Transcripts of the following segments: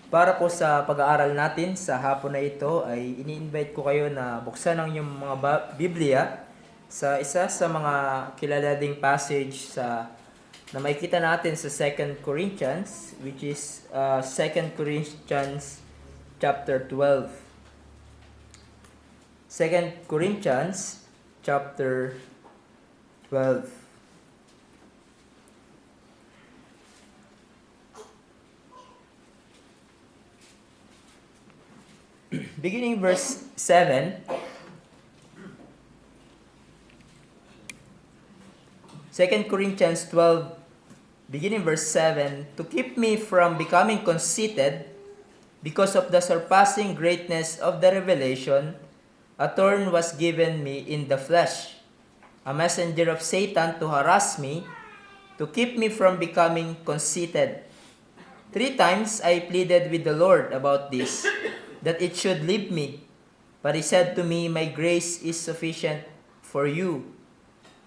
Para po sa pag-aaral natin sa hapon na ito ay ini-invite ko kayo na buksan ang inyong mga Biblia sa isa sa mga kilala ding passage na makikita natin sa 2 Corinthians, which is 2 Corinthians chapter 12. 2 Corinthians chapter 12. Beginning verse 7, 2 Corinthians 12, beginning verse 7, to keep me from becoming conceited, because of the surpassing greatness of the revelation, a thorn was given me in the flesh, a messenger of Satan to harass me, to keep me from becoming conceited. 3 times I pleaded with the Lord about this, that it should leave me. But he said to me, my grace is sufficient for you,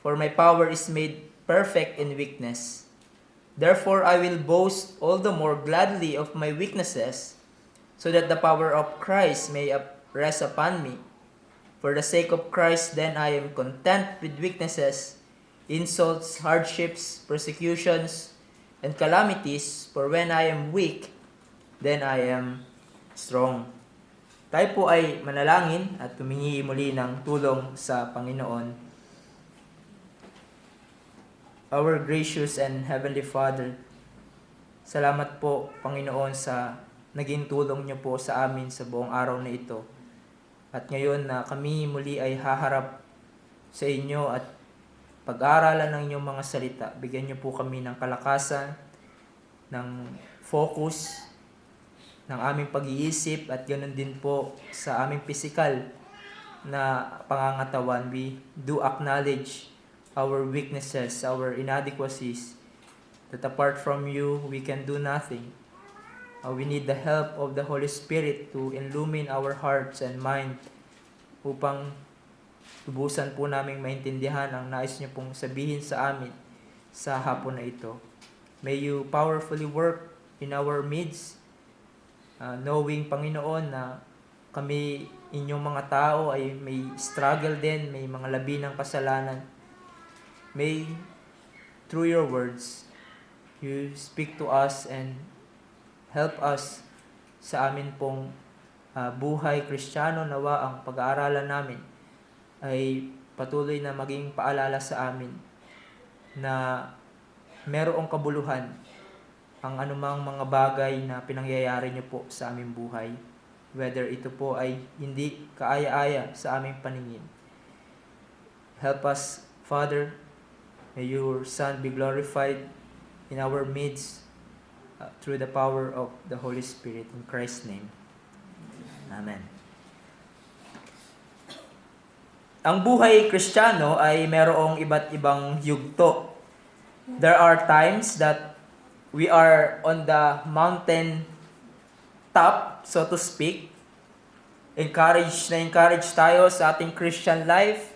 for my power is made perfect in weakness. Therefore I will boast all the more gladly of my weaknesses, so that the power of Christ may rest upon me. For the sake of Christ then I am content with weaknesses, insults, hardships, persecutions, and calamities, for when I am weak, then I am strong. Tayo po ay manalangin at tumingi muli ng tulong sa Panginoon. Our gracious and Heavenly Father, salamat po, Panginoon, sa naging tulong niyo po sa amin sa buong araw na ito. At ngayon na kami muli ay haharap sa inyo at pag-aaralan ng inyong mga salita, bigyan niyo po kami ng kalakasan, ng focus, ng aming pag-iisip at ganoon din po sa aming physical na pangangatawan. We do acknowledge our weaknesses, our inadequacies, that apart from you, we can do nothing. We need the help of the Holy Spirit to illumine our hearts and mind upang tubusan po naming maintindihan ang nais niyo pong sabihin sa amin sa hapon na ito. May you powerfully work in our midst, knowing, Panginoon, na kami, inyong mga tao, ay may struggle din, may mga labi ng kasalanan. May, through your words, you speak to us and help us sa amin pong buhay Kristiyano. Nawa ang pag-aaralan namin ay patuloy na maging paalala sa amin na merong kabuluhan ang anumang mga bagay na pinangyayari niyo po sa aming buhay, whether ito po ay hindi kaaya-aya sa aming paningin. Help us, Father. May your Son be glorified in our midst through the power of the Holy Spirit. In Christ's name. Amen. Ang buhay Kristiyano ay merong iba't ibang yugto. There are times that we are on the mountain top, so to speak. Encourage tayo sa ating Christian life.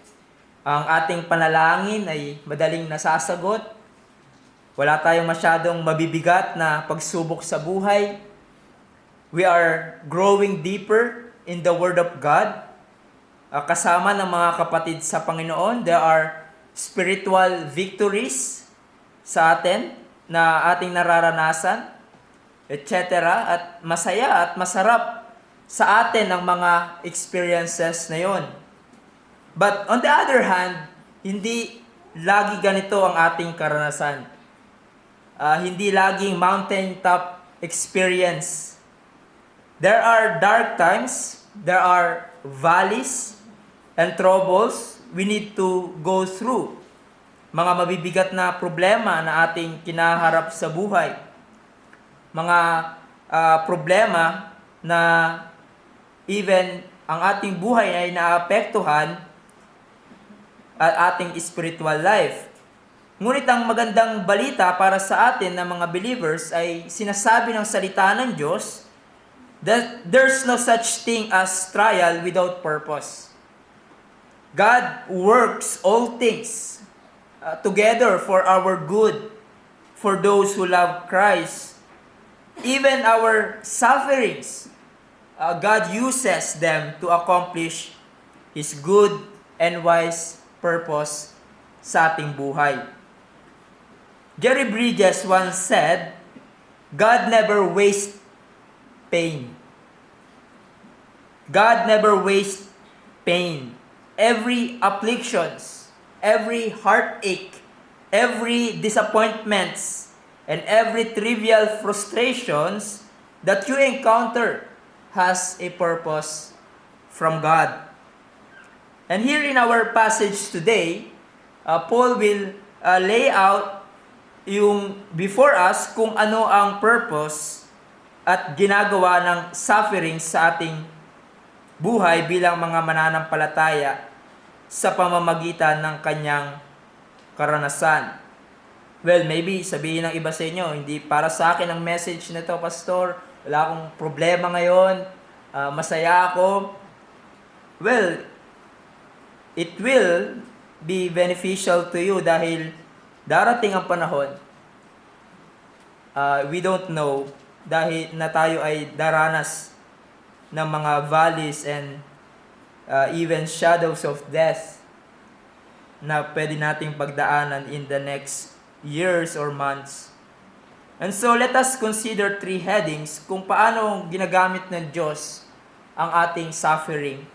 Ang ating panalangin ay madaling nasasagot. Wala tayong masyadong mabibigat na pagsubok sa buhay. We are growing deeper in the Word of God. Kasama ng mga kapatid sa Panginoon, there are spiritual victories sa atin na ating nararanasan, etc. At masaya at masarap sa atin ang mga experiences na yon. But on the other hand, hindi lagi ganito ang ating karanasan. Hindi laging mountaintop experience. There are dark times, there are valleys and troubles we need to go through. Mga mabibigat na problema na ating kinaharap sa buhay. Mga problema na even ang ating buhay ay naapektuhan at ating spiritual life. Ngunit ang magandang balita para sa atin na mga believers ay sinasabi ng salita ng Diyos that there's no such thing as trial without purpose. God works all things together for our good, for those who love Christ, Even our sufferings, God uses them to accomplish His good and wise purpose sa ating buhay. Jerry Bridges once said, God never wastes pain. God never wastes pain. Every afflictions, every heartache, every disappointments, and every trivial frustrations that you encounter has a purpose from God. And here in our passage today, Paul will lay out yung before us kung ano ang purpose at ginagawa ng suffering sa ating buhay bilang mga mananampalataya sa pamamagitan ng kanyang karanasan. Well, maybe sabihin ng iba sa inyo, hindi para sa akin ang message na to, Pastor. Wala akong problema ngayon. Masaya ako. Well, it will be beneficial to you dahil darating ang panahon. We don't know dahil na tayo ay daranas ng mga valleys and even shadows of death na pwede nating pagdaanan in the next years or months. And so let us consider 3 headings kung paano ginagamit ng Diyos ang ating suffering.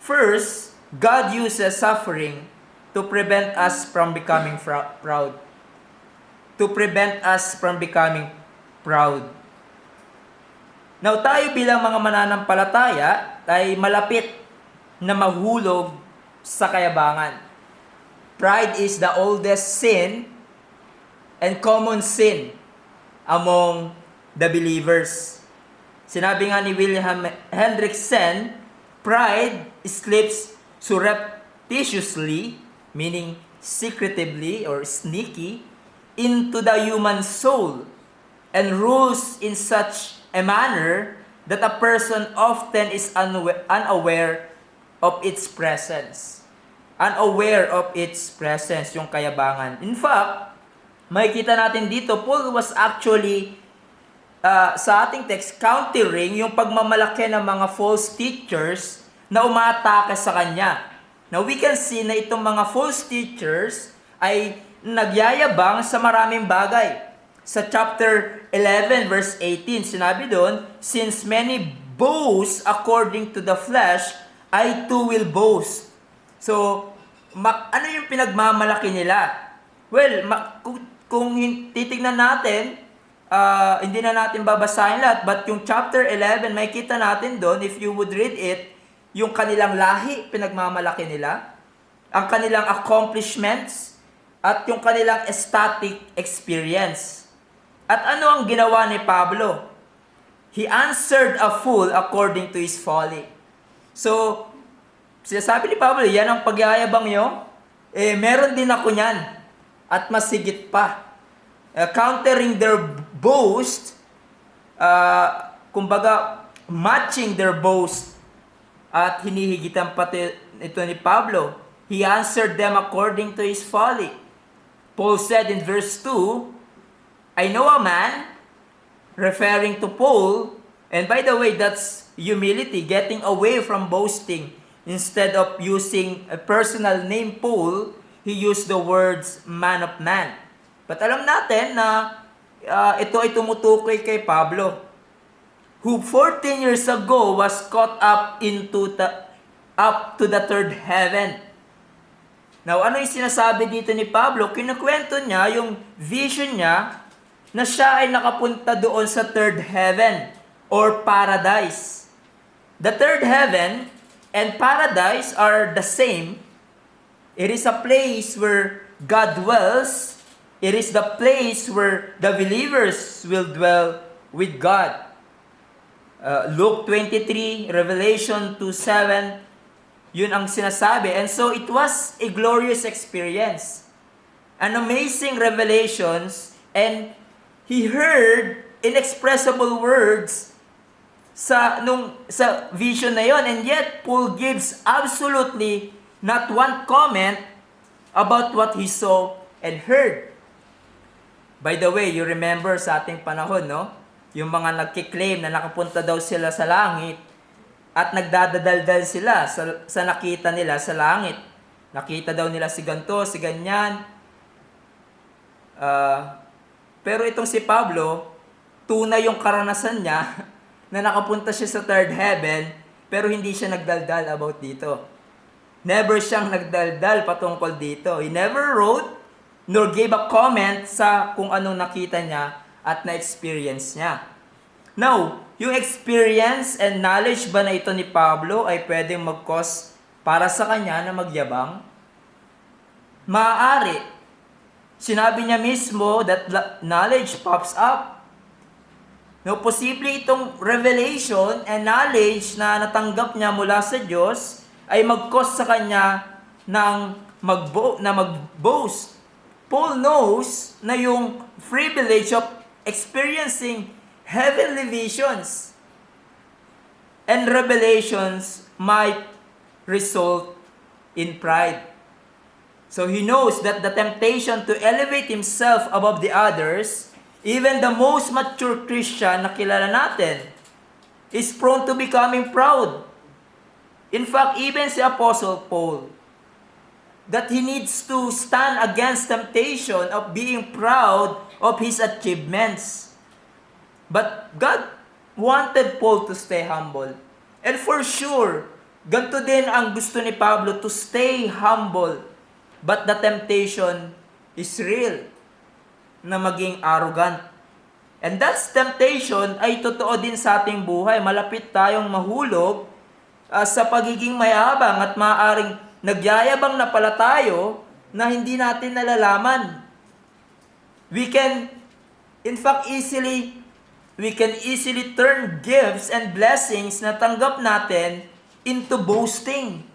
First, God uses suffering to prevent us from becoming proud. To prevent us from becoming proud. Now tayo bilang mga mananampalataya ay malapit na mahulog sa kayabangan. Pride is the oldest sin and common sin among the believers. Sinabi nga ni William Hendrickson, pride slips surreptitiously, meaning secretively or sneaky, into the human soul and rules in such a manner that a person often is unaware of its presence. Unaware of its presence, yung kayabangan. In fact, makikita natin dito, Paul was actually, sa ating text, countering yung pagmamalaki ng mga false teachers na umaatake sa kanya. Now, we can see na itong mga false teachers ay nagyayabang sa maraming bagay. Sa chapter 11, verse 18, sinabi doon, since many boast according to the flesh, I too will boast. So, ano yung pinagmamalaki nila? Well, kung titignan natin, hindi na natin babasahin lahat, but yung chapter 11, makikita natin doon, if you would read it, yung kanilang lahi, pinagmamalaki nila, ang kanilang accomplishments, at yung kanilang ecstatic experience. At ano ang ginawa ni Pablo? He answered a fool according to his folly. So, sinasabi ni Pablo, yan ang pagyayabang nyo, meron din ako niyan. At masigit pa. Countering their boast, kumbaga, matching their boast, at hinihigitan pati ito ni Pablo. He answered them according to his folly. Paul said in verse 2, I know a man, referring to Paul, and by the way, that's humility, getting away from boasting. Instead of using a personal name Paul, he used the words man of man. But alam natin na ito ay tumutukoy kay Pablo, who 14 years ago was caught up to the third heaven. Now, ano yung sinasabi dito ni Pablo? Kinukwento niya yung vision niya na siya ay nakapunta doon sa third heaven or paradise. The third heaven and paradise are the same. It is a place where God dwells. It is the place where the believers will dwell with God. Luke 23, Revelation 2:7, yun ang sinasabi. And so it was a glorious experience. An amazing revelations, and he heard inexpressible words sa vision na yon. And yet, Paul gives absolutely not one comment about what he saw and heard. By the way, you remember sa ating panahon, no? yung mga nagkiklaim na nakapunta daw sila sa langit at nagdadadaldal sila sa nakita nila sa langit. Nakita daw nila si ganto, si ganyan. Pero itong si Pablo, tunay yung karanasan niya na nakapunta siya sa third heaven, pero hindi siya nagdaldal about dito. Never siyang nagdaldal patungkol dito. He never wrote nor gave a comment sa kung anong nakita niya at na-experience niya. Now, yung experience and knowledge ba na ito ni Pablo ay pwedeng mag-cause para sa kanya na magyabang? Maaari. Sinabi niya mismo that knowledge pops up. No, posible itong revelation and knowledge na natanggap niya mula sa Diyos ay mag-cause sa kanya ng mag-boast. Paul knows na yung privilege of experiencing heavenly visions and revelations might result in pride. So he knows that the temptation to elevate himself above the others, even the most mature Christian na kilala natin, is prone to becoming proud. In fact, even si Apostle Paul, that he needs to stand against temptation of being proud of his achievements. But God wanted Paul to stay humble. And for sure, ganito din ang gusto ni Pablo, to stay humble. But the temptation is real na maging arrogant. And that temptation ay totoo din sa ating buhay. Malapit tayong mahulog sa pagiging mayabang at maaaring nagyayabang na pala tayo na hindi natin nalalaman. We can easily turn gifts and blessings na tanggap natin into boasting.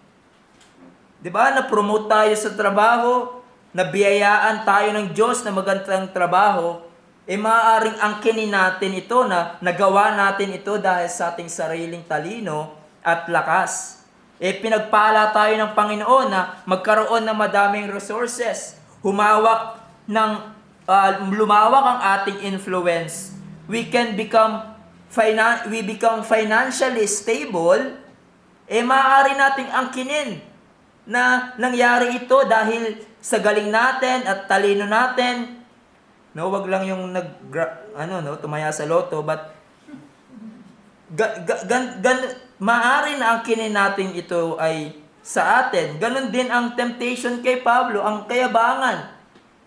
'Di ba? Na-promote tayo sa trabaho, nabiyayaan tayo ng Diyos na magandang trabaho, maaaring angkinin natin ito na nagawa natin ito dahil sa ating sariling talino at lakas. Pinagpala tayo ng Panginoon na magkaroon ng madaming resources, lumawak ang ating influence. We become financially stable, maaari nating angkinin na nangyari ito dahil sa galing natin at talino natin. No, wag lang yung tumaya sa loto, but maaari na angkinin natin ito ay sa atin. Ganon din ang temptation kay Pablo, ang kayabangan.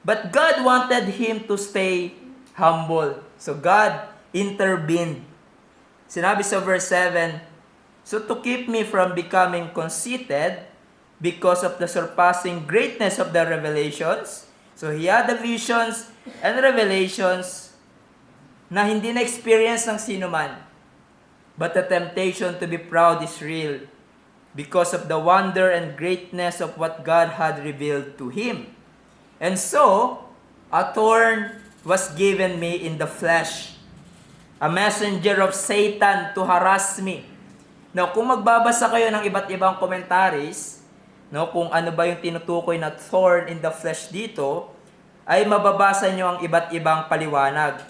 But God wanted him to stay humble. So God intervened. Sinabi sa verse 7, so to keep me from becoming conceited because of the surpassing greatness of the revelations. So he had the visions and revelations na hindi na-experience ng sino man. But the temptation to be proud is real because of the wonder and greatness of what God had revealed to him. And so, a thorn was given me in the flesh, a messenger of Satan to harass me. Now, kung magbabasa kayo ng iba't ibang commentaries, kung ano ba yung tinutukoy na thorn in the flesh dito, ay mababasa nyo ang iba't ibang paliwanag.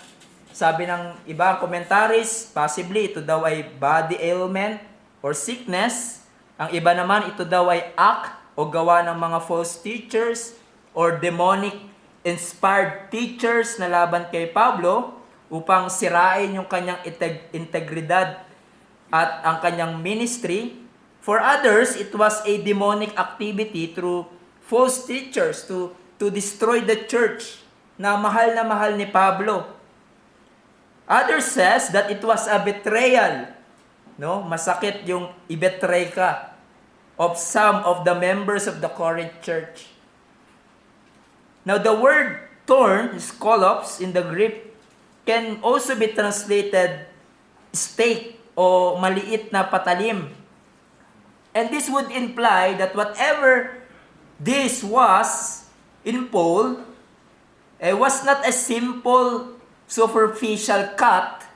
Sabi ng ibang commentaries, possibly ito daw ay body ailment or sickness. Ang iba naman, ito daw ay act o gawa ng mga false teachers or demonic inspired teachers na laban kay Pablo upang sirain yung kanyang integridad at ang kanyang ministry. For others, it was a demonic activity through false teachers to destroy the church na mahal ni Pablo. Others says that it was a betrayal. Masakit yung i-betray ka of some of the members of the Corinth church. Now, the word thorn, skolops in the Greek, can also be translated stake o maliit na patalim. And this would imply that whatever this was in Paul, was not a simple superficial cut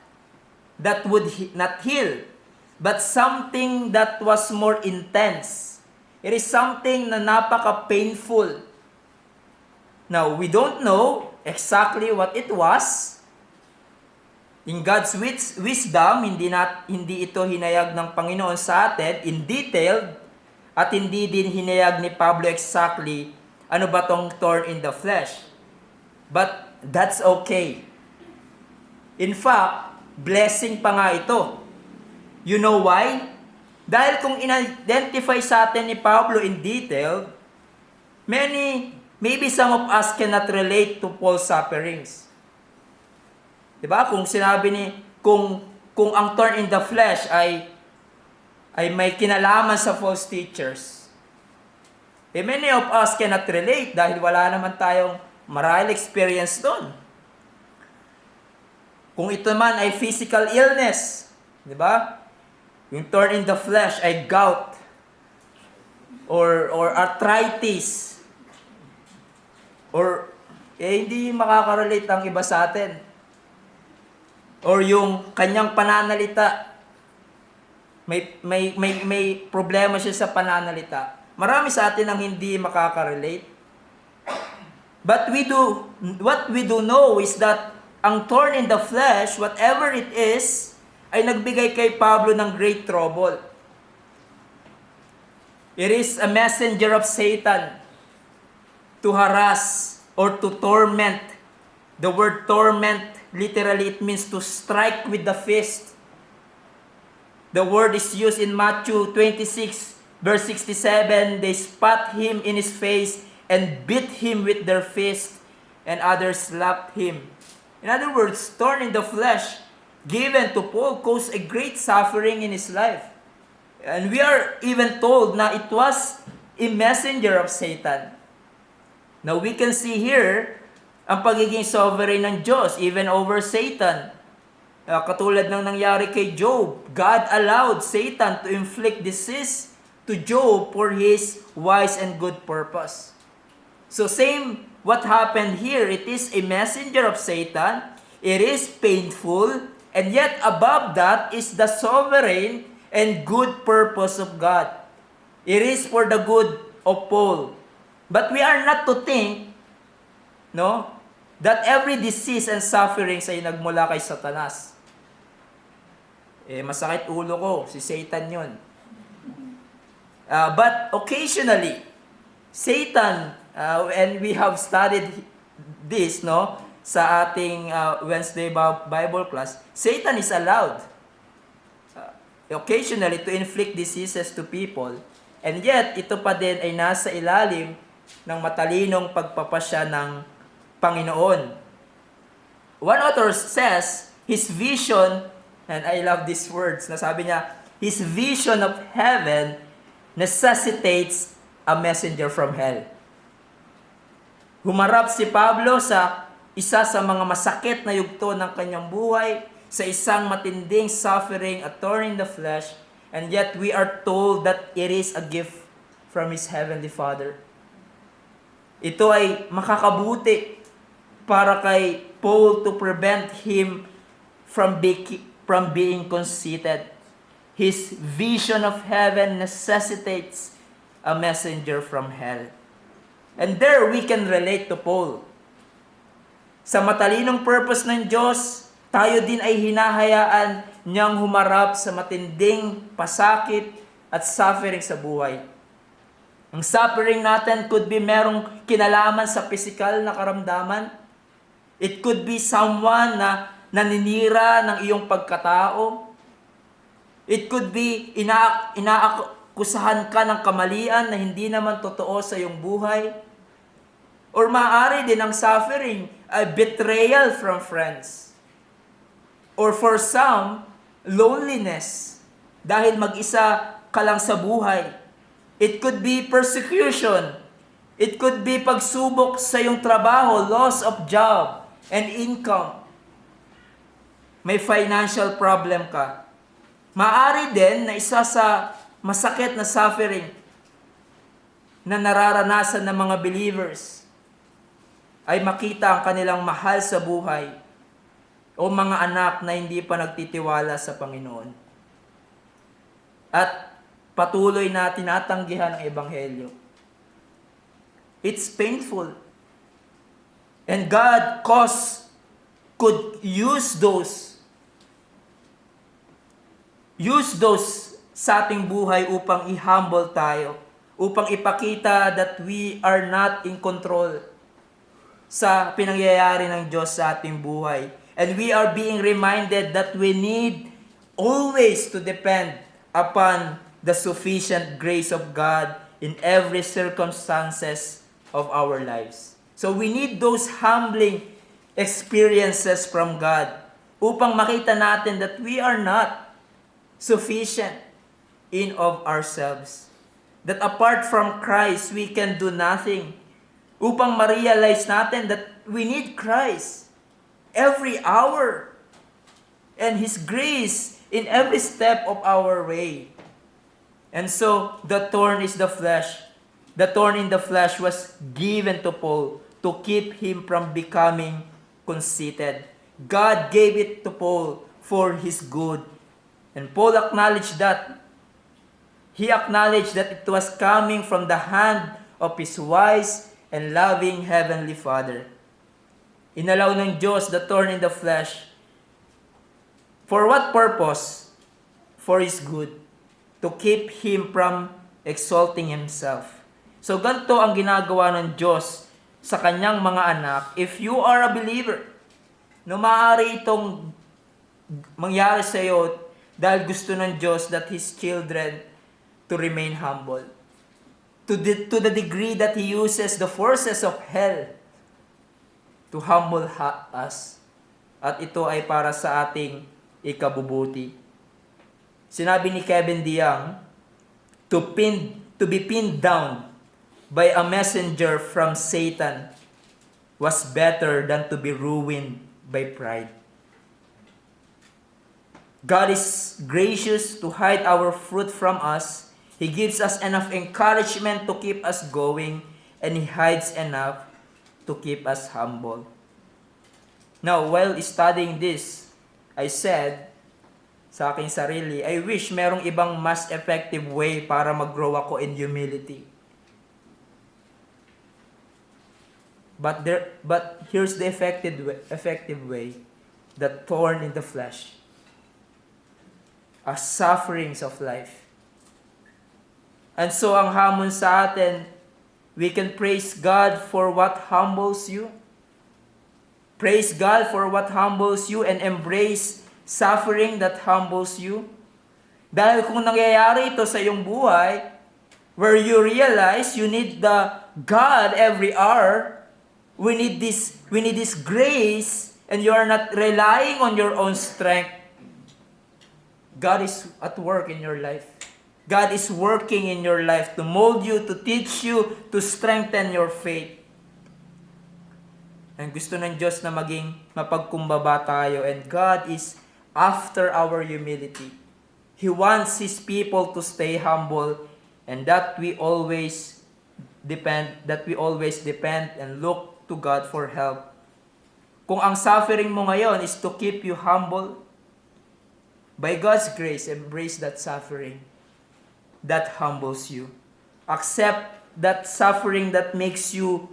that would not heal, but something that was more intense. It is something na napaka-painful. Now, we don't know exactly what it was. In God's wisdom, hindi ito hinayag ng Panginoon sa atin in detail, at hindi din hinayag ni Pablo exactly ano ba tong thorn in the flesh. But that's okay. In fact, blessing pa nga ito. You know why? Dahil kung in-identify sa atin ni Pablo in detail, maybe some of us cannot relate to Paul's sufferings. Diba? Kung sinabi kung ang thorn in the flesh ay may kinalaman sa false teachers, many of us cannot relate dahil wala naman tayong marahil experience doon. Kung ito man ay physical illness, di ba? Yung thorn in the flesh ay gout or arthritis, or hindi makaka-relate ang iba sa atin. Or yung kanyang pananalita, may problema siya sa pananalita. Marami sa atin ang hindi makaka-relate. But what we do know is that ang thorn in the flesh, whatever it is, ay nagbigay kay Pablo ng great trouble. It is a messenger of Satan to harass or to torment. The word torment, literally it means to strike with the fist. The word is used in Matthew 26, verse 67. They spat him in his face and beat him with their fist, and others slapped him. In other words, thorn in the flesh given to Paul caused a great suffering in his life. And we are even told na it was a messenger of Satan. Now we can see here ang pagiging sovereign ng Diyos even over Satan. Katulad ng nangyari kay Job, God allowed Satan to inflict disease to Job for his wise and good purpose. So same what happened here. It is a messenger of Satan. It is painful. And yet above that is the sovereign and good purpose of God. It is for the good of Paul. But we are not to think, that every disease and sufferings ay nagmula kay Satanas. Masakit ulo ko, si Satan yun. But occasionally, Satan, and we have studied this, sa ating Wednesday Bible class, Satan is allowed occasionally to inflict diseases to people, and yet ito pa din ay nasa ilalim ng matalinong pagpapasya ng Panginoon. One author says, his vision, and I love these words, nasabi niya, his vision of heaven necessitates a messenger from hell. Humarap si Pablo sa isa sa mga masakit na yugto ng kanyang buhay, sa isang matinding suffering, a thorn in the flesh, and yet we are told that it is a gift from his heavenly Father. Ito ay makakabuti para kay Paul to prevent him from being conceited. His vision of heaven necessitates a messenger from hell. And there we can relate to Paul. Sa matalinong purpose ng Diyos, tayo din ay hinahayaan niyang humarap sa matinding pasakit at suffering sa buhay. Ang suffering natin could be merong kinalaman sa physical na karamdaman. It could be someone na naninira ng iyong pagkatao. It could be inaakusahan ka ng kamalian na hindi naman totoo sa iyong buhay. Or maaari din ang suffering, a betrayal from friends. Or for some, loneliness. Dahil mag-isa ka lang sa buhay. It could be persecution. It could be pagsubok sa iyong trabaho, loss of job and income. May financial problem ka. Maaari din na isa sa masakit na suffering na nararanasan ng mga believers ay makita ang kanilang mahal sa buhay o mga anak na hindi pa nagtitiwala sa Panginoon. At patuloy na tinatanggihan ang Ebanghelyo. It's painful. And God could use those use those sa ating buhay upang i-humble tayo, upang ipakita that we are not in control sa pinangyayari ng Diyos sa ating buhay. And we are being reminded that we need always to depend upon the sufficient grace of God in every circumstances of our lives. So we need those humbling experiences from God upang makita natin that we are not sufficient in of ourselves. That apart from Christ, we can do nothing. Upang ma-realize natin that we need Christ every hour and His grace in every step of our way. And so, the thorn is the flesh. The thorn in the flesh was given to Paul to keep him from becoming conceited. God gave it to Paul for his good. And Paul acknowledged that. He acknowledged that it was coming from the hand of his wise and loving Heavenly Father. Inalaw ng Diyos the thorn in the flesh. For what purpose? For his good. To keep him from exalting himself. So ganito ang ginagawa ng Diyos sa kanyang mga anak. If you are a believer, no maaari itong mangyari sa iyo dahil gusto ng Diyos that His children to remain humble. To the degree that He uses the forces of hell to humble us. At ito ay para sa ating ikabubuti. Sinabi ni Kevin DeYoung, to be pinned down by a messenger from Satan was better than to be ruined by pride. God is gracious to hide our fruit from us. He gives us enough encouragement to keep us going, and He hides enough to keep us humble. Now, while studying this, I said sa aking sarili, I wish merong ibang mas effective way para mag-grow ako in humility. But here's the effective way, the thorn in the flesh, as sufferings of life. And so ang hamon sa atin, we can praise God for what humbles you. Praise God for what humbles you and embrace suffering that humbles you. Dahil kung nangyayari ito sa iyong buhay, where you realize you need the God every hour, we need this grace, and you are not relying on your own strength. God is at work in your life. God is working in your life to mold you, to teach you, to strengthen your faith. And gusto ng Diyos na maging mapagkumbaba tayo, and God is after our humility. He wants His people to stay humble, and that we always depend and look to God for help. Kung ang suffering mo ngayon is to keep you humble, by God's grace, embrace that suffering that humbles you. Accept that suffering that makes you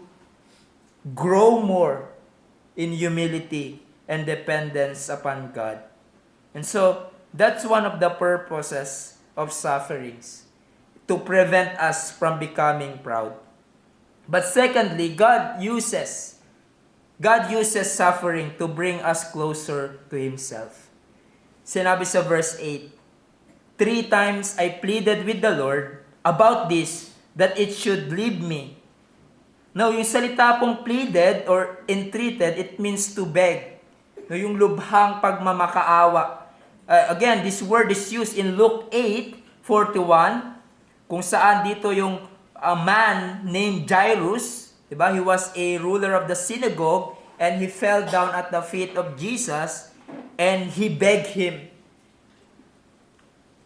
grow more in humility and dependence upon God. And so, that's one of the purposes of sufferings, to prevent us from becoming proud. But secondly, God uses suffering to bring us closer to Himself. Sinabi sa verse 8, 3 times I pleaded with the Lord about this, that it should leave me. Now, yung salita pong pleaded or entreated, it means to beg. No, yung lubhang pagmamakaawa. Again, this word is used in Luke 8:41, kung saan dito yung a man named Jairus, diba? He was a ruler of the synagogue, and he fell down at the feet of Jesus, and he begged Him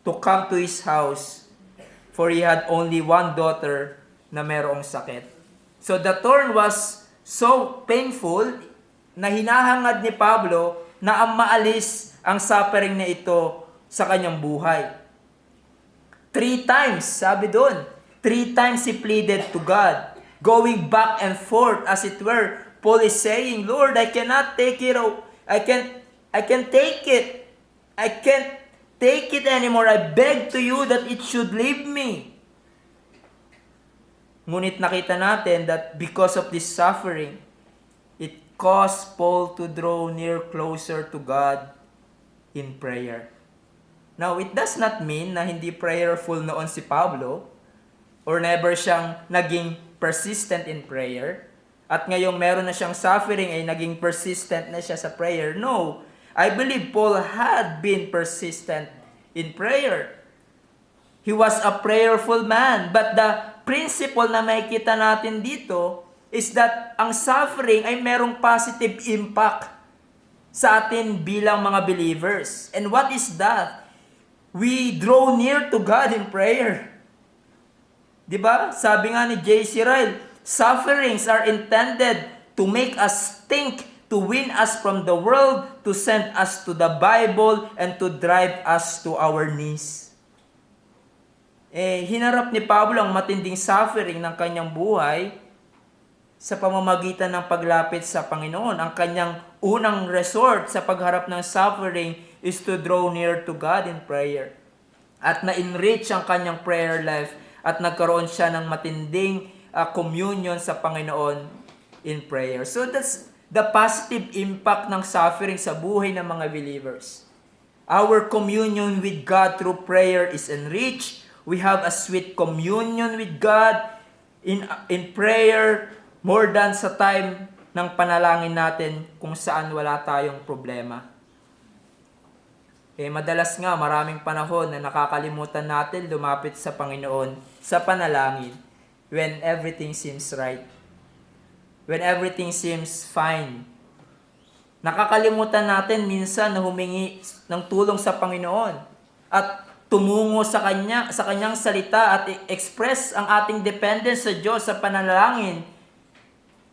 to come to his house, for he had only one daughter na merong sakit. So the thorn was so painful na hinahangad ni Pablo na ang maalis ang suffering na ito sa kanyang buhay. 3 times, sabi doon, 3 times he pleaded to God, going back and forth as it were. Paul is saying, Lord, I cannot take it. I can take it. I can't take it anymore. I beg to you that it should leave me. Ngunit nakita natin that because of this suffering, it caused Paul to draw near closer to God in prayer. Now, it does not mean na hindi prayerful noon si Pablo or never siyang naging persistent in prayer. At ngayong meron na siyang suffering ay naging persistent na siya sa prayer. No, I believe Paul had been persistent in prayer. He was a prayerful man. But the principle na makikita natin dito is that ang suffering ay merong positive impact sa atin bilang mga believers. And what is that? We draw near to God in prayer. Diba? Sabi nga ni J.C. Ryle, sufferings are intended to make us think, to win us from the world, to send us to the Bible, and to drive us to our knees. Hinarap ni Pablo ang matinding suffering ng kanyang buhay sa pamamagitan ng paglapit sa Panginoon. Ang kanyang unang resort sa pagharap ng suffering is to draw near to God in prayer. At na-enrich ang kanyang prayer life at nagkaroon siya ng matinding communion sa Panginoon in prayer. So that's the positive impact ng suffering sa buhay ng mga believers. Our communion with God through prayer is enriched. We have a sweet communion with God in prayer more than sa time ng panalangin natin kung saan wala tayong problema. Madalas nga maraming panahon na nakakalimutan natin lumapit sa Panginoon sa panalangin when everything seems right. When everything seems fine. Nakakalimutan natin minsan na humingi ng tulong sa Panginoon at tumungo sa kanyang salita at express ang ating dependence sa Diyos sa panalangin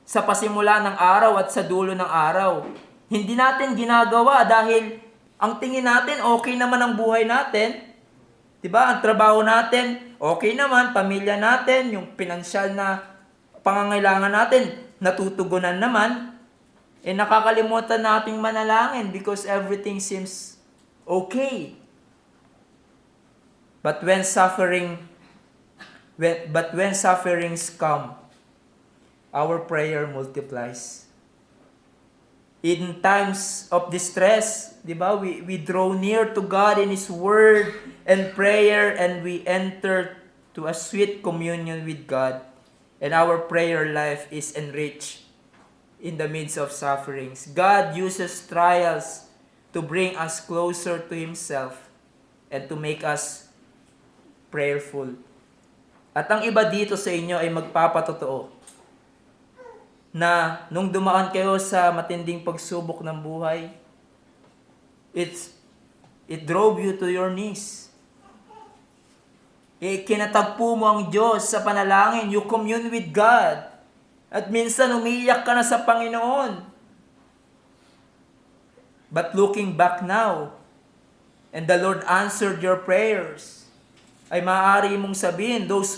sa pasimula ng araw at sa dulo ng araw. Hindi natin ginagawa dahil ang tingin natin okay naman ang buhay natin. 'Di ba? Ang trabaho natin okay naman, pamilya natin, yung pinansyal na pangangailangan natin natutugunan naman. Nakakalimutan nating manalangin because everything seems okay. But when sufferings come, our prayer multiplies. In times of distress, di ba, we draw near to God in His Word and prayer, and we enter to a sweet communion with God. And our prayer life is enriched in the midst of sufferings. God uses trials to bring us closer to Himself and to make us prayerful. At ang iba dito sa inyo ay magpapatotoo na nung dumaan kayo sa matinding pagsubok ng buhay, it drove you to your knees. Kinatagpo mo ang Diyos sa panalangin. You commune with God. At minsan umiiyak ka na sa Panginoon. But looking back now, and the Lord answered your prayers, ay maaari mong sabihin, those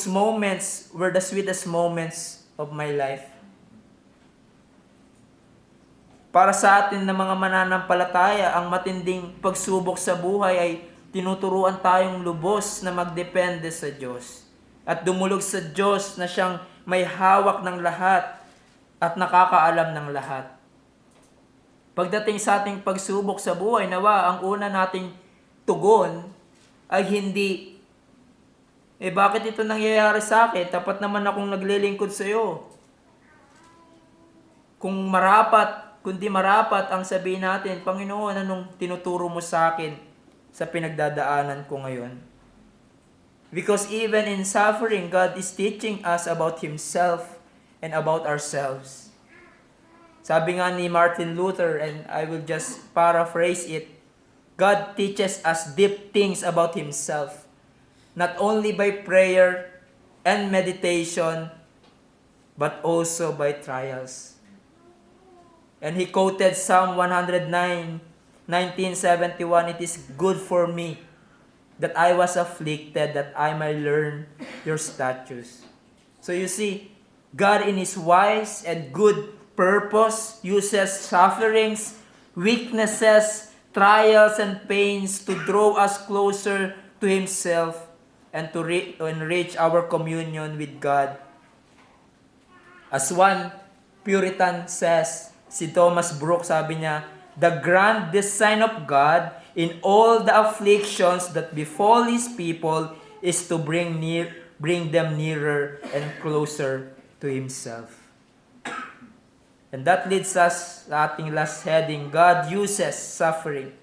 moments were the sweetest moments of my life. Para sa atin na mga mananampalataya, ang matinding pagsubok sa buhay ay tinuturuan tayong lubos na magdepende sa Diyos. At dumulog sa Diyos na siyang may hawak ng lahat at nakakaalam ng lahat. Pagdating sa ating pagsubok sa buhay, nawa ang una nating tugon ay hindi, bakit ito nangyayari sa akin? Tapat naman akong naglilingkod sa iyo. Kung di marapat ang sabihin natin, Panginoon, anong tinuturo mo sa akin sa pinagdadaanan ko ngayon? Because even in suffering, God is teaching us about Himself and about ourselves. Sabi nga ni Martin Luther, and I will just paraphrase it, God teaches us deep things about Himself. Not only by prayer and meditation, but also by trials. And he quoted Psalm 109, 1971, "It is good for me that I was afflicted, that I might learn your statutes." So you see, God in His wise and good purpose uses sufferings weaknesses, trials, and pains to draw us closer to Himself and to enrich our communion with God. As one Puritan says, si Thomas Brooks, sabi niya, "The grand design of God in all the afflictions that befall His people is to bring them nearer and closer to Himself." And that leads us sa ating last heading. God uses suffering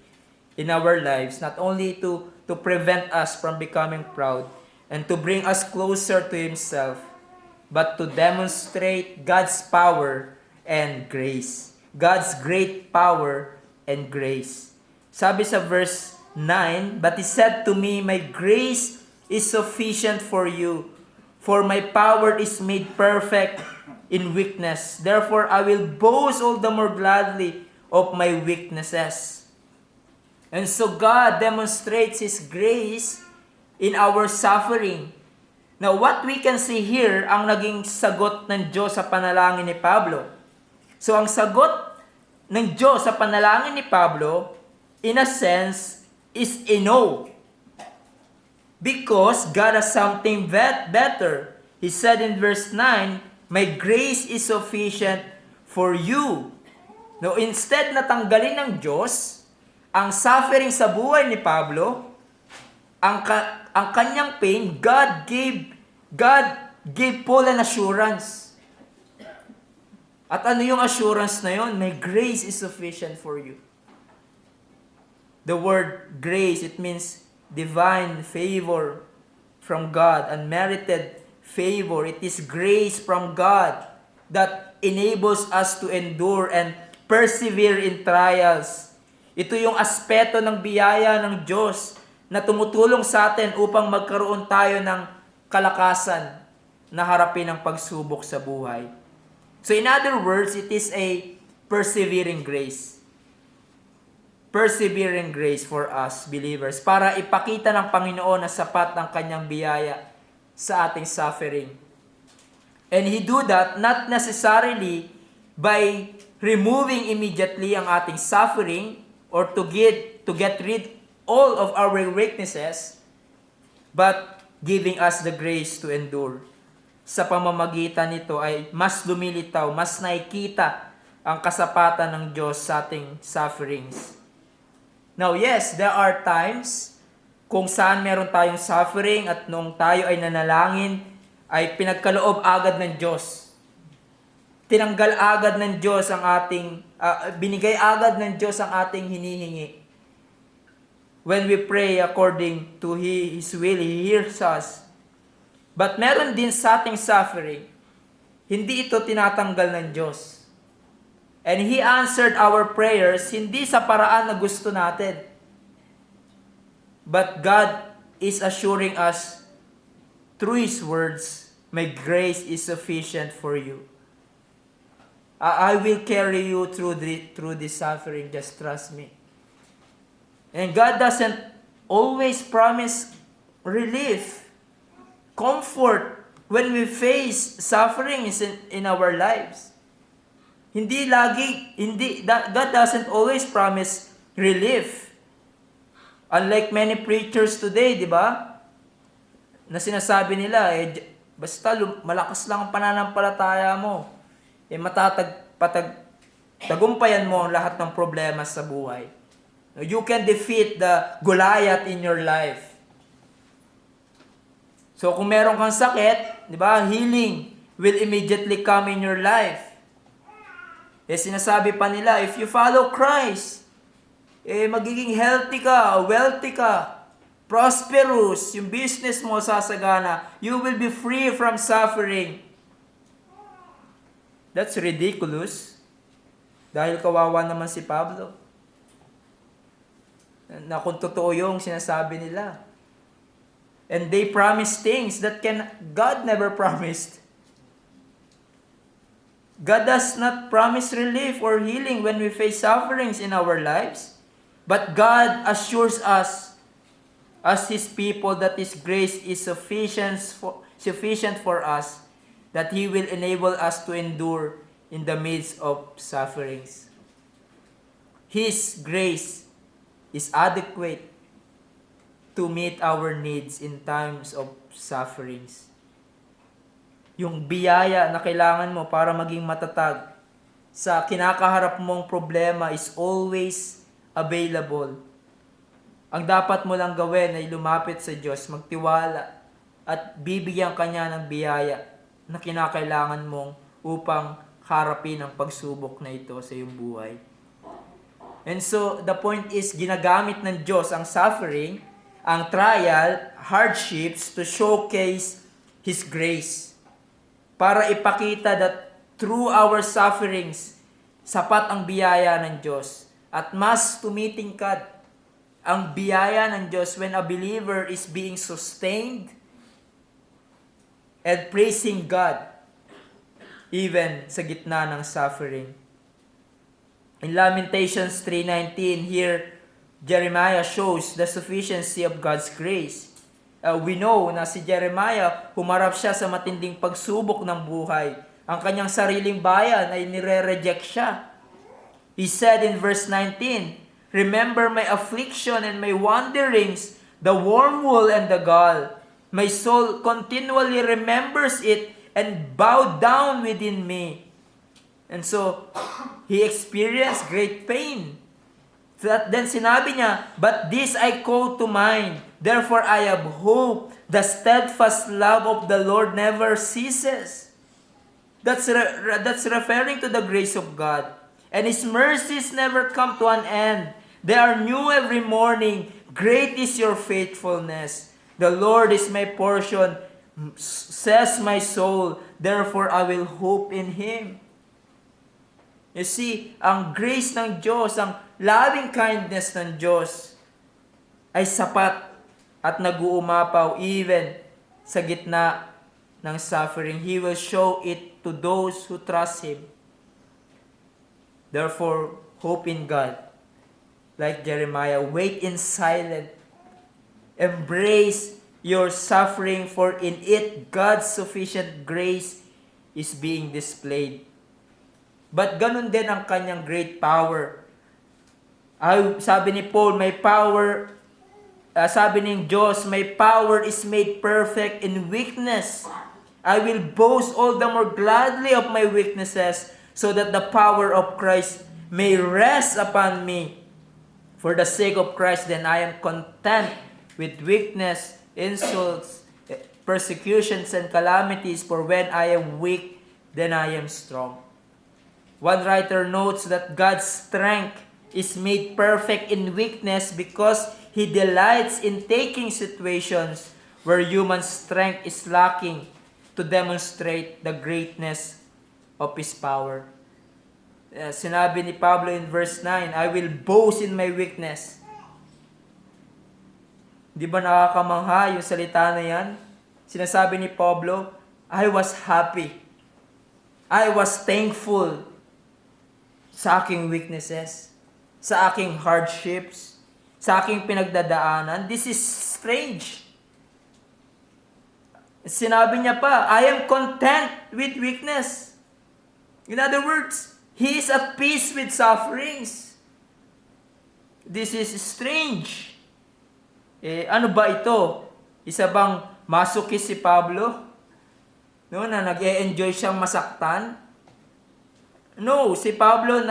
in our lives not only to prevent us from becoming proud and to bring us closer to Himself, but to demonstrate God's power and grace. God's great power and grace. Sabi sa verse 9, "But He said to me, My grace is sufficient for you, for my power is made perfect in weakness. Therefore, I will boast all the more gladly of my weaknesses." And so God demonstrates His grace in our suffering. Now, what we can see here, ang naging sagot ng Diyos sa panalangin ni Pablo. So, ang sagot ng Diyos sa panalangin ni Pablo, in a sense, is a no. Because God has something better. He said in verse 9, "My grace is sufficient for you." Now, instead na tanggalin ng Diyos ang suffering sa buhay ni Pablo, ang kanyang pain, God gave Paul an assurance. At ano yung assurance na yon? My grace is sufficient for you. The word grace, it means divine favor from God, unmerited favor. It is grace from God that enables us to endure and persevere in trials. Ito yung aspeto ng biyaya ng Diyos na tumutulong sa atin upang magkaroon tayo ng kalakasan na harapin ang pagsubok sa buhay. So in other words, it is a persevering grace. Persevering grace for us believers para ipakita ng Panginoon na sapat ang kanyang biyaya sa ating suffering. And He do that not necessarily by removing immediately ang ating suffering or to get rid all of our weaknesses, but giving us the grace to endure. Sa pamamagitan nito ay mas lumilitaw, mas nakikita ang kasapatan ng Diyos sa ating sufferings. Now yes, there are times kung saan meron tayong suffering at noong tayo ay nanalangin, ay pinagkaloob agad ng Diyos. Tinanggal agad ng Diyos ang binigay agad ng Diyos ang ating hinihingi. When we pray according to His will, He hears us. But meron din sa ating suffering, hindi ito tinatanggal ng Diyos. And He answered our prayers, hindi sa paraan na gusto natin. But God is assuring us through His words, "My grace is sufficient for you. I will carry you through this suffering, just trust me." And God doesn't always promise relief, comfort when we face sufferings in our lives. God doesn't always promise relief. Unlike many preachers today, di ba? Na sinasabi nila, basta malakas lang ang pananampalataya mo, tagumpayan mo ang lahat ng problema sa buhay. You can defeat the Goliath in your life. So kung meron kang sakit, di ba, healing will immediately come in your life. Sinasabi pa nila, if you follow Christ, magiging healthy ka, wealthy ka, prosperous, yung business mo sasagana, you will be free from suffering. That's ridiculous. Dahil kawawa naman si Pablo. Na kung totoo yung sinasabi nila. And they promise things that God never promised. God does not promise relief or healing when we face sufferings in our lives. But God assures us as His people that His grace is sufficient for us, that He will enable us to endure in the midst of sufferings. His grace is adequate to meet our needs in times of sufferings. Yung biyaya na kailangan mo para maging matatag sa kinakaharap mong problema is always available. Ang dapat mo lang gawin ay lumapit sa Diyos, magtiwala, at bibigyan Kanya ng biyaya na kinakailangan mong upang harapin ang pagsubok na ito sa iyong buhay. And so, the point is, ginagamit ng Diyos ang suffering, ang trial, hardships to showcase His grace. Para ipakita that through our sufferings, sapat ang biyaya ng Diyos. At mas tumitingkad ang biyaya ng Diyos when a believer is being sustained and praising God even sa gitna ng suffering. In Lamentations 3:19, here Jeremiah shows the sufficiency of God's grace. We know na si Jeremiah, humarap siya sa matinding pagsubok ng buhay. Ang kanyang sariling bayan ay nire-reject siya. He said in verse 19, "Remember my affliction and my wanderings, the wormwood and the gall. My soul continually remembers it and bowed down within me." And so, he experienced great pain. Then sinabi niya, "But this I call to mind, therefore I have hope. The steadfast love of the Lord never ceases." That's referring to the grace of God. "And His mercies never come to an end. They are new every morning. Great is your faithfulness. The Lord is my portion, says my soul. Therefore I will hope in Him." You see, ang grace ng Diyos, ang loving kindness ng Diyos ay sapat at nag-uumapaw even sa gitna ng suffering. He will show it to those who trust Him. Therefore, hope in God. Like Jeremiah, wait in silence. Embrace your suffering, for in it God's sufficient grace is being displayed. But ganun din ang kanyang great power. Sabi ni Paul, sabi ng Diyos, "My power is made perfect in weakness. I will boast all the more gladly of my weaknesses, so that the power of Christ may rest upon me. For the sake of Christ, then I am content with weakness, insults, persecutions, and calamities. For when I am weak, then I am strong." One writer notes that God's strength is made perfect in weakness because He delights in taking situations where human strength is lacking to demonstrate the greatness of His power. Sinabi ni Pablo in verse 9, "I will boast in my weakness." Di ba nakakamangha yung salita na yan? Sinasabi ni Pablo, "I was happy. I was thankful sa aking weaknesses, sa aking hardships, sa aking pinagdadaanan." This is strange. Sinabi niya pa, "I am content with weakness." In other words, he is at peace with sufferings. This is strange. Ano ba ito? Isa bang masochist si Pablo? No, na nag-e-enjoy siyang masaktan? No, si Pablo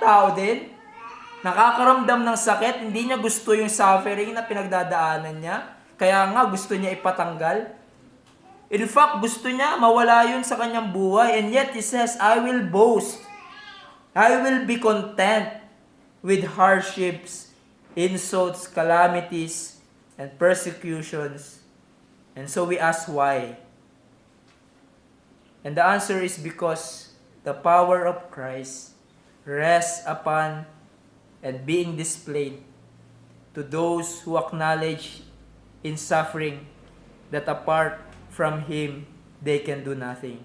tao din. Nakakaramdam ng sakit, hindi niya gusto yung suffering na pinagdadaanan niya. Kaya nga gusto niya ipatanggal. In fact, gusto niya mawala yun sa kanyang buhay. And yet he says, "I will boast. I will be content with hardships, insults, calamities, and persecutions." And so we ask why. And the answer is because the power of Christ rests upon and being displayed to those who acknowledge in suffering that apart from Him, they can do nothing.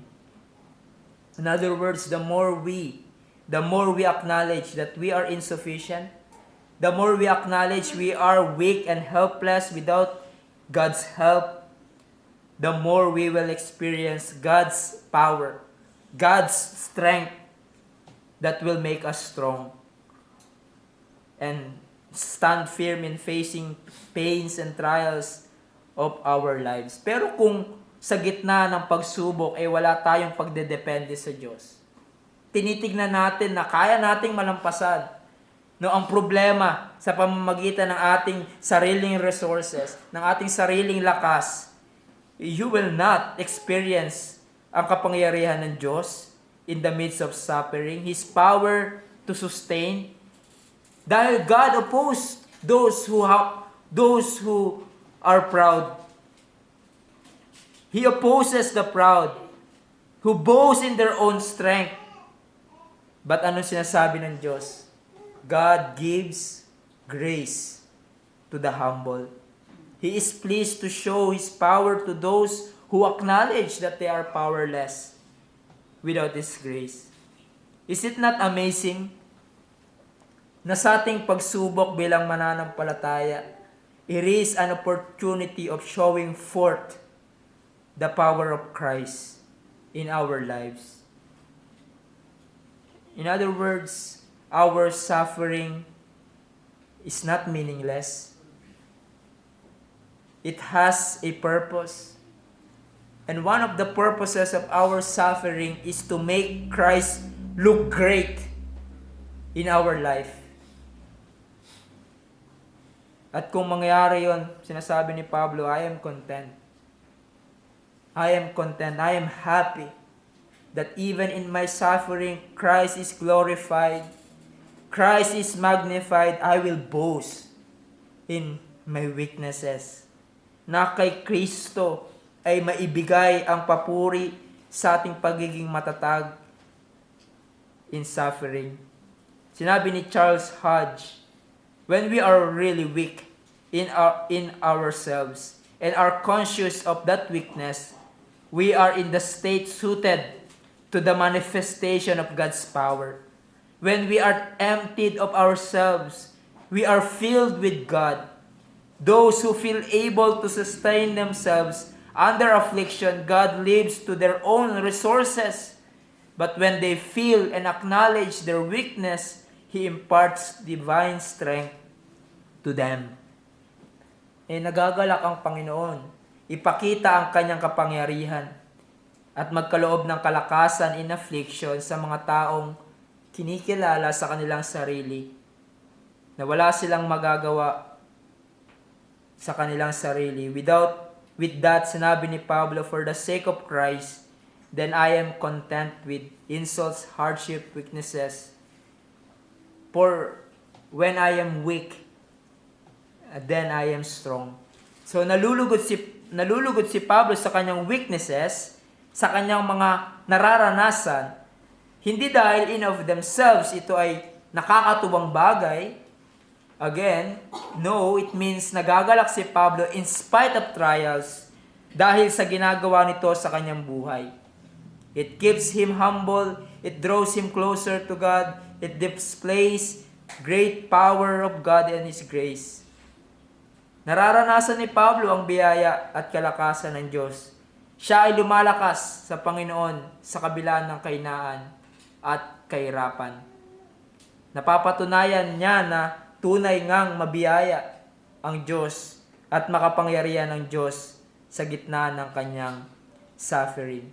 In other words, the more we acknowledge that we are insufficient, the more we acknowledge we are weak and helpless without God's help, the more we will experience God's power, God's strength that will make us strong. and stand firm in facing pains and trials of our lives. Pero kung sa gitna ng pagsubok ay wala tayong pagdedepende sa Diyos, tinitignan natin na kaya nating malampasan no ang problema sa pamamagitan ng ating sariling resources, ng ating sariling lakas, you will not experience ang kapangyarihan ng Diyos in the midst of suffering, His power to sustain. Dahil God opposed those who are proud. He opposes the proud who boast in their own strength. But anong sinasabi ng Diyos? God gives grace to the humble. He is pleased to show His power to those who acknowledge that they are powerless without His grace. Is it not amazing na sa ating pagsubok bilang mananampalataya, it is an opportunity of showing forth the power of Christ in our lives? In other words, our suffering is not meaningless. It has a purpose. And one of the purposes of our suffering is to make Christ look great in our life. At kung mangyari yon, sinasabi ni Pablo, I am content. I am content. I am happy that even in my suffering, Christ is glorified. Christ is magnified. I will boast in my weaknesses. Na kay Kristo ay maibigay ang papuri sa ating pagiging matatag in suffering. Sinabi ni Charles Hodge, when we are really weak in ourselves and are conscious of that weakness, we are in the state suited to the manifestation of God's power. When we are emptied of ourselves, we are filled with God. Those who feel able to sustain themselves under affliction, God leaves to their own resources. But when they feel and acknowledge their weakness, He imparts divine strength to them. Nagagalak ang Panginoon, ipakita ang kanyang kapangyarihan at magkaloob ng kalakasan in affliction sa mga taong kinikilala sa kanilang sarili na wala silang magagawa sa kanilang sarili. With that, sinabi ni Pablo, for the sake of Christ, then I am content with insults, hardship, weaknesses. For when I am weak, then I am strong. So nalulugod si Pablo sa kanyang weaknesses, sa kanyang mga nararanasan, hindi dahil in of themselves ito ay nakakatuwang bagay. Again, no, it means nagagalak si Pablo in spite of trials dahil sa ginagawa nito sa kanyang buhay. It keeps him humble, it draws him closer to God, it displays great power of God and His grace. Nararanasan ni Pablo ang biyaya at kalakasan ng Diyos. Siya ay lumalakas sa Panginoon sa kabila ng kahinaan at kahirapan. Napapatunayan niya na tunay ngang mabiyaya ang Diyos at makapangyarihan ng Diyos sa gitna ng kanyang suffering.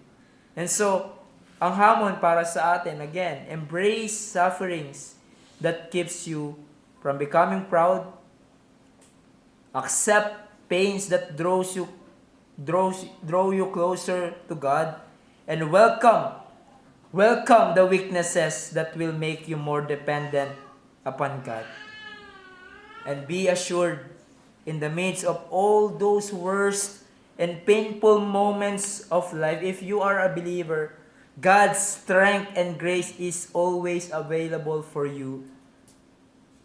And so, ang hamon para sa atin, again, embrace sufferings that keeps you from becoming proud. Accept pains that draw you closer to God, and welcome the weaknesses that will make you more dependent upon God. And be assured, in the midst of all those worst and painful moments of life, if you are a believer, God's strength and grace is always available for you.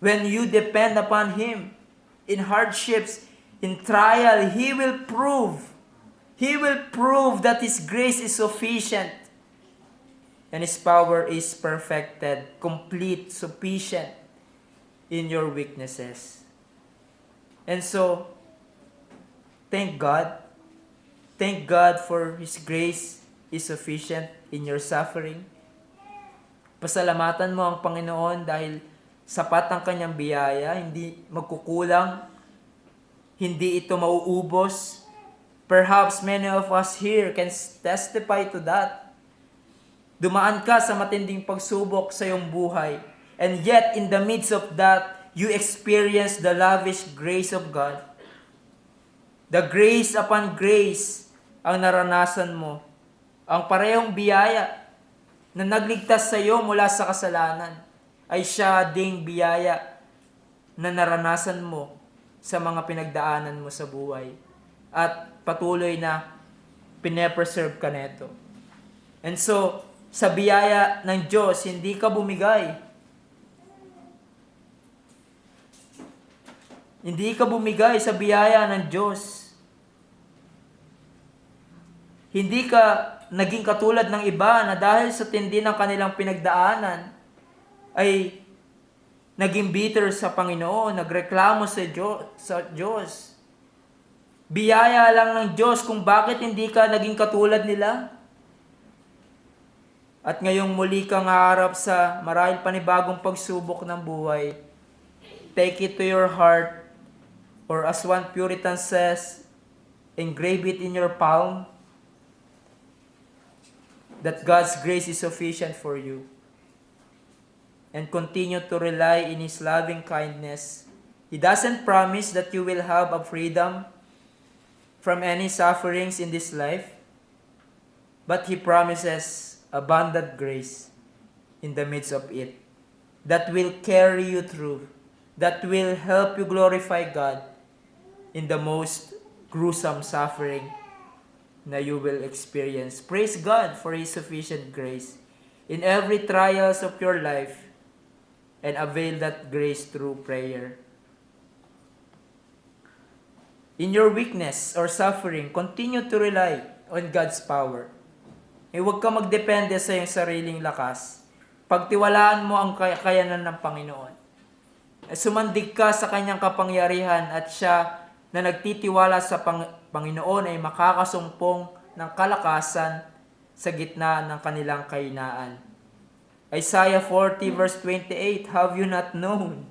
When you depend upon Him in hardships, in trial, He will prove that His grace is sufficient and His power is perfected, complete, sufficient in your weaknesses. And so, thank God. Thank God for His grace is sufficient in your suffering. Pasalamatan mo ang Panginoon dahil Sapat ang kanyang biyaya, hindi magkukulang, hindi ito mauubos. Perhaps many of us here can testify to that. Dumaan ka sa matinding pagsubok sa iyong buhay, and yet in the midst of that, you experience the lavish grace of God. The grace upon grace ang naranasan mo. Ang parehong biyaya na nagligtas sa iyo mula sa kasalanan ay siya ding biyaya na naranasan mo sa mga pinagdaanan mo sa buhay. At patuloy na pine-preserve ka neto. And so, sa biyaya ng Diyos, hindi ka bumigay. Hindi ka bumigay sa biyaya ng Diyos. Hindi ka naging katulad ng iba na dahil sa tindi ng kanilang pinagdaanan, ay naging bitter sa Panginoon, nagreklamo sa Diyos. Biyaya lang ng Diyos kung bakit hindi ka naging katulad nila. At ngayong muli kang haharap sa marahil panibagong pagsubok ng buhay, take it to your heart, or as one Puritan says, engrave it in your palm, that God's grace is sufficient for you. And continue to rely in His loving kindness. He doesn't promise that you will have a freedom from any sufferings in this life, but He promises abundant grace in the midst of it that will carry you through, that will help you glorify God in the most gruesome suffering na you will experience. Praise God for His sufficient grace in every trials of your life, and avail that grace through prayer. In your weakness or suffering, continue to rely on God's power. Huwag ka magdepende sa iyong sariling lakas. Pagtiwalaan mo ang kakayanan ng Panginoon. Sumandig ka sa kanyang kapangyarihan, at siya na nagtitiwala sa Panginoon ay makakasumpong ng kalakasan sa gitna ng kanilang kahinaan. Isaiah 40 verse 28, have you not known?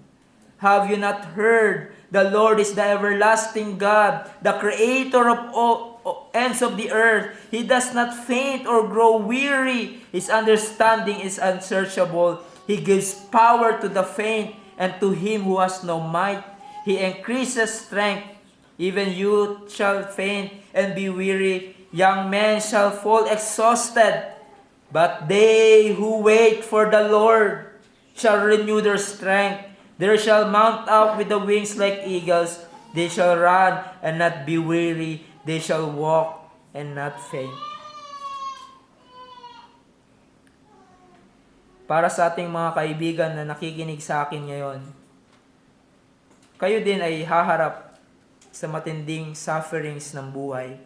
Have you not heard? The Lord is the everlasting God, the creator of all ends of the earth. He does not faint or grow weary. His understanding is unsearchable. He gives power to the faint, and to him who has no might, He increases strength. Even youth shall faint and be weary. Young men shall fall exhausted. But they who wait for the Lord shall renew their strength. They shall mount up with the wings like eagles. They shall run and not be weary. They shall walk and not faint. Para sa ating mga kaibigan na nakikinig sa akin ngayon, kayo din ay haharap sa matinding sufferings ng buhay.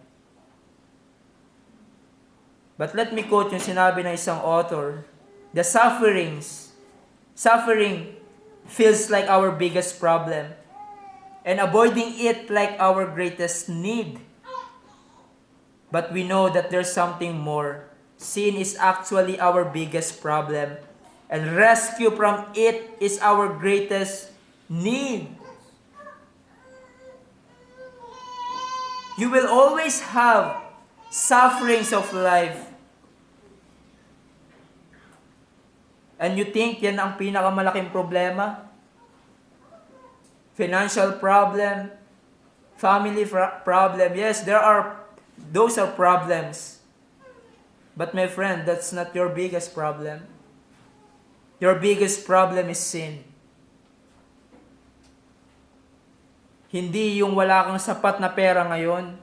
But let me quote yung sinabi ng isang author, the suffering feels like our biggest problem, and avoiding it like our greatest need. But we know that there's something more. Sin is actually our biggest problem, and rescue from it is our greatest need. You will always have sufferings of life. And you think yan ang pinakamalaking problema? Financial problem, family problem. Yes, those are problems. But my friend, that's not your biggest problem. Your biggest problem is sin. Hindi yung wala kang sapat na pera ngayon.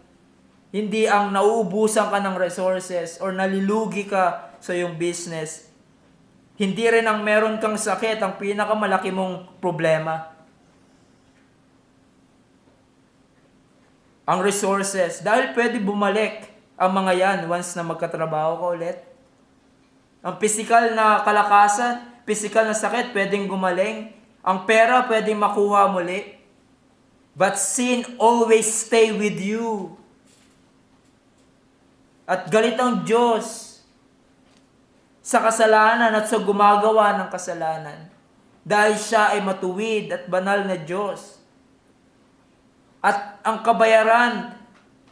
Hindi ang nauubusan ka ng resources or nalilugi ka sa iyong business. Hindi rin ang meron kang sakit ang pinakamalaki mong problema. Ang resources, dahil pwede bumalik ang mga yan once na magkatrabaho ka ulit. Ang physical na kalakasan, physical na sakit, pwedeng gumaling. Ang pera, pwedeng makuha muli. But sin always stay with you. At galit ang Diyos sa kasalanan at sa gumagawa ng kasalanan. dahil siya ay matuwid at banal na Diyos. At ang kabayaran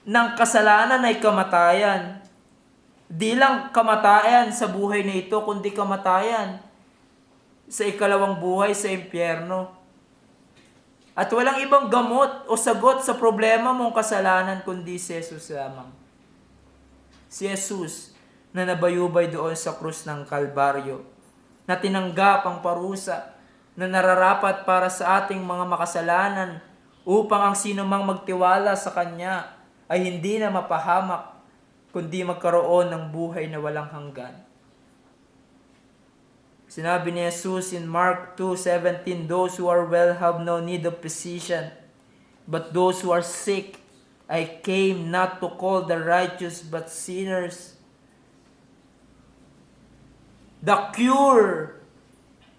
ng kasalanan ay kamatayan. Di lang kamatayan sa buhay na ito, kundi kamatayan sa ikalawang buhay sa impyerno. At walang ibang gamot o sagot sa problema mong kasalanan kundi si Jesus lamang. Si Jesus na nabayubay doon sa krus ng Kalbaryo, na tinanggap ang parusa na nararapat para sa ating mga makasalanan upang ang sinumang magtiwala sa Kanya ay hindi na mapahamak kundi magkaroon ng buhay na walang hanggan. Sinabi ni Jesus in Mark 2:17, "Those who are well have no need of physician, but those who are sick, I came not to call the righteous but sinners." The cure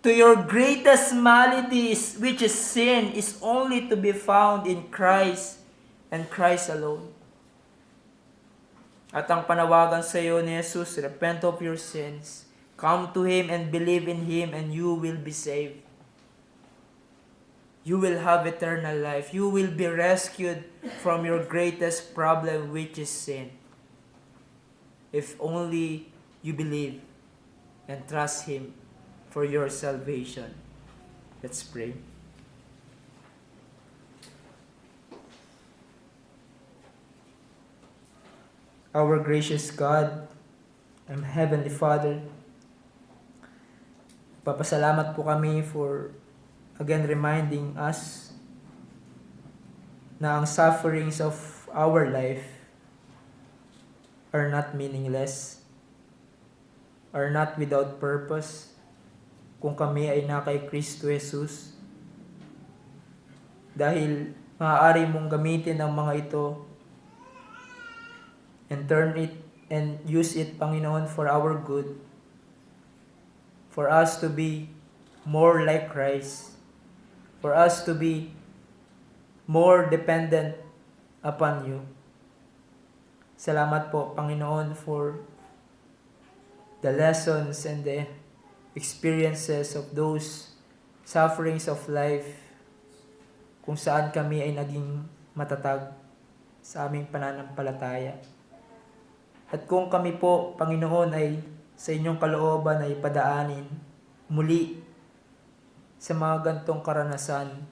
to your greatest maladies, which is sin, is only to be found in Christ and Christ alone. At ang panawagan sa iyo ni Jesus, repent of your sins, come to Him and believe in Him, and you will be saved. You will have eternal life. You will be rescued from your greatest problem, which is sin. If only you believe and trust Him for your salvation. Let's pray. Our gracious God and Heavenly Father, papasalamat po kami for again reminding us na ang sufferings of our life are not meaningless, are not without purpose, kung kami ay na kay Kristo Jesus. Dahil maaari mong gamitin ang mga ito and turn it and use it, Panginoon, for our good, for us to be more like Christ, for us to be more dependent upon you. Salamat po, Panginoon, for the lessons and the experiences of those sufferings of life kung saan kami ay naging matatag sa aming pananampalataya. At kung kami po, Panginoon, ay sa inyong kalooban ay padaanin muli sa mga gantong karanasan,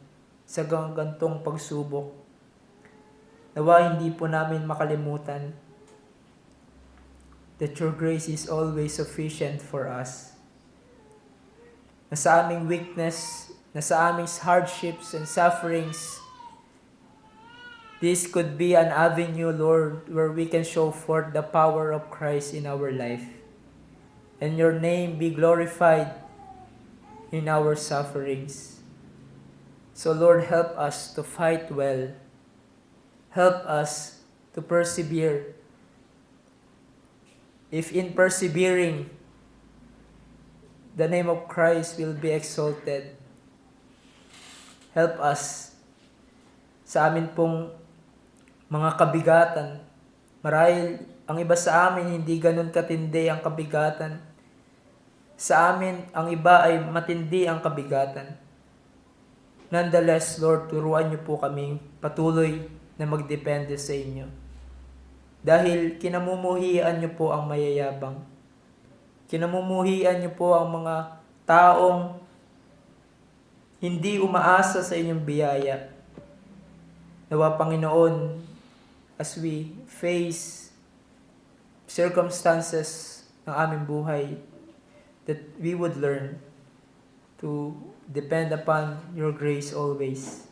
sa gantong pagsubok, nawa hindi po namin makalimutan that your grace is always sufficient for us. Na sa aming weakness, na sa aming hardships and sufferings, this could be an avenue, Lord, where we can show forth the power of Christ in our life. And your name be glorified in our sufferings. So Lord, help us to fight well. Help us to persevere. If in persevering, the name of Christ will be exalted. Help us sa amin pong mga kabigatan. Marahil ang iba sa amin hindi ganun katindi ang kabigatan. Sa amin, ang iba ay matindi ang kabigatan. Nonetheless, Lord, turuan niyo po kami patuloy na magdepende sa inyo. Dahil kinamumuhian niyo po ang mayayabang. Kinamumuhian niyo po ang mga taong hindi umaasa sa inyong biyaya. Nawa, Panginoon, as we face circumstances ng aming buhay, that we would learn to depend upon your grace always.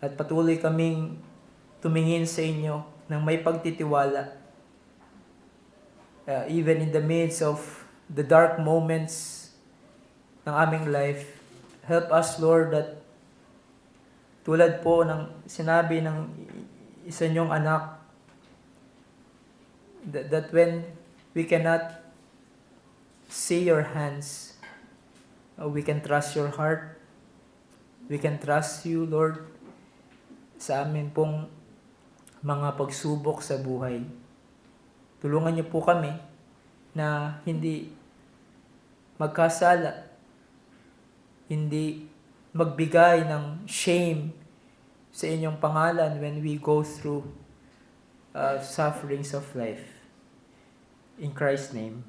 At patuloy kaming tumingin sa inyo ng may pagtitiwala. Even in the midst of the dark moments ng aming life, help us, Lord, that tulad po ng sinabi ng isa niyong anak, that when we cannot see your hands, we can trust your heart. We can trust you, Lord, sa amin pong mga pagsubok sa buhay. Tulungan niyo po kami na hindi magkasala hindi magbigay ng shame sa inyong pangalan when we go through sufferings of life. In Christ's name.